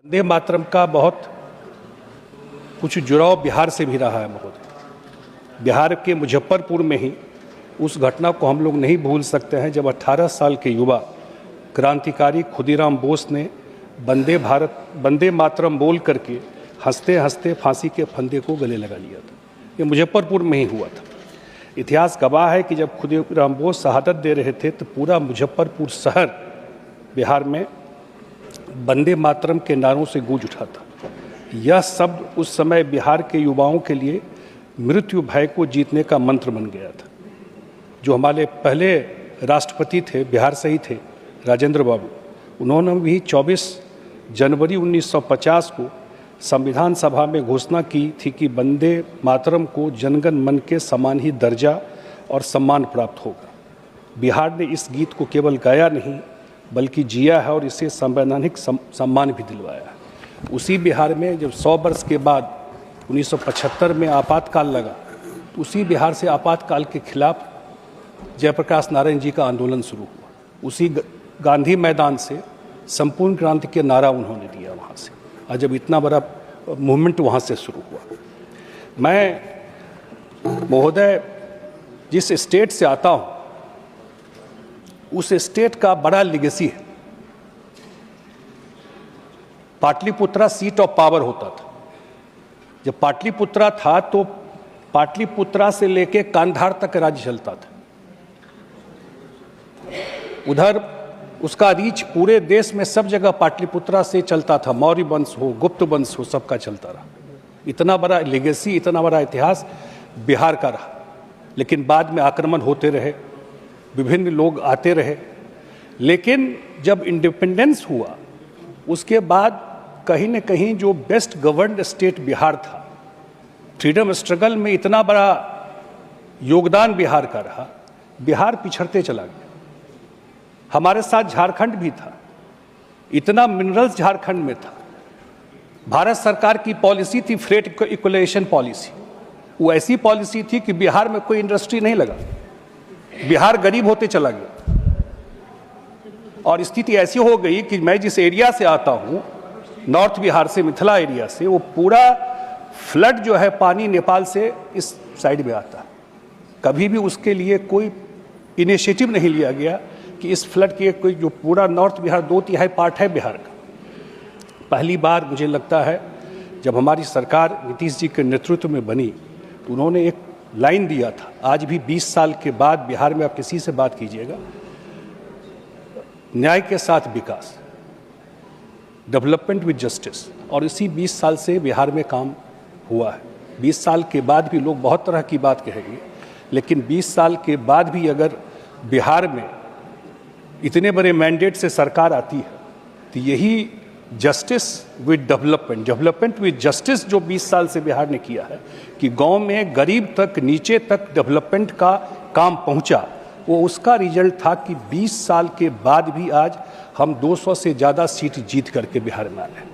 वंदे मातरम का बहुत कुछ जुड़ाव बिहार से भी रहा है महोदय। बिहार के मुजफ्फरपुर में ही उस घटना को हम लोग नहीं भूल सकते हैं जब 18 साल के युवा क्रांतिकारी खुदीराम बोस ने वंदे मातरम बोल करके हंसते हंसते फांसी के फंदे को गले लगा लिया था। ये मुजफ्फरपुर में ही हुआ था। इतिहास गवाह है कि जब खुदीराम बोस शहादत दे रहे थे तो पूरा मुजफ्फरपुर शहर बिहार में वंदे मातरम के नारों से गूंज उठा था। यह शब्द उस समय बिहार के युवाओं के लिए मृत्यु भय को जीतने का मंत्र बन गया था। जो हमारे पहले राष्ट्रपति थे, बिहार से ही थे, राजेंद्र बाबू, उन्होंने भी 24 जनवरी 1950 को संविधान सभा में घोषणा की थी कि वंदे मातरम को जनगण मन के समान ही दर्जा और सम्मान प्राप्त होगा। बिहार ने इस गीत को केवल गाया नहीं बल्कि जिया है और इसे संवैधानिक सम्मान भी दिलवाया है। उसी बिहार में जब 100 वर्ष के बाद 1975 में आपातकाल लगा तो उसी बिहार से आपातकाल के खिलाफ जयप्रकाश नारायण जी का आंदोलन शुरू हुआ। उसी गांधी मैदान से संपूर्ण क्रांति के नारा उन्होंने दिया वहाँ से, और जब इतना बड़ा मूवमेंट वहाँ से शुरू हुआ। मैं महोदय जिस स्टेट से आता हूँ उस स्टेट का बड़ा लेगेसी है। पाटलिपुत्रा सीट ऑफ पावर होता था। जब पाटलिपुत्रा था तो पाटलिपुत्रा से लेके कांधार तक राज्य चलता था। उधर उसका रीच पूरे देश में सब जगह पाटलिपुत्रा से चलता था। मौर्य वंश हो, गुप्त वंश हो, सबका चलता रहा। इतना बड़ा लेगेसी, इतना बड़ा इतिहास बिहार का रहा। लेकिन बाद में आक्रमण होते रहे, विभिन्न लोग आते रहे। लेकिन जब इंडिपेंडेंस हुआ उसके बाद कहीं न कहीं जो बेस्ट गवर्नड स्टेट बिहार था, फ्रीडम स्ट्रगल में इतना बड़ा योगदान बिहार का रहा, बिहार पिछड़ते चला गया। हमारे साथ झारखंड भी था। इतना मिनरल्स झारखंड में था। भारत सरकार की पॉलिसी थी फ्रेट इक्वलाइजेशन पॉलिसी। वो ऐसी पॉलिसी थी कि बिहार में कोई इंडस्ट्री नहीं लगा, बिहार गरीब होते चला गया। और स्थिति ऐसी हो गई कि मैं जिस एरिया से आता हूँ, नॉर्थ बिहार से, मिथिला एरिया से, वो पूरा फ्लड जो है पानी नेपाल से इस साइड में आता है। कभी भी उसके लिए कोई इनिशिएटिव नहीं लिया गया कि इस फ्लड के कोई, जो पूरा नॉर्थ बिहार 2/3 पार्ट है बिहार का। पहली बार मुझे लगता है जब हमारी सरकार नीतीश जी के नेतृत्व में बनी तो उन्होंने एक लाइन दिया था। आज भी 20 साल के बाद बिहार में आप किसी से बात कीजिएगा, न्याय के साथ विकास, डेवलपमेंट विद जस्टिस। और इसी 20 साल से बिहार में काम हुआ है। 20 साल के बाद भी लोग बहुत तरह की बात कहेंगे, लेकिन 20 साल के बाद भी अगर बिहार में इतने बड़े मैंडेट से सरकार आती है तो यही justice with development, development with justice जो 20 साल से बिहार ने किया है कि गांव में गरीब तक, नीचे तक डेवलपमेंट का काम पहुंचा, वो उसका रिजल्ट था कि 20 साल के बाद भी आज हम 200 से ज़्यादा सीट जीत करके बिहार में आए हैं।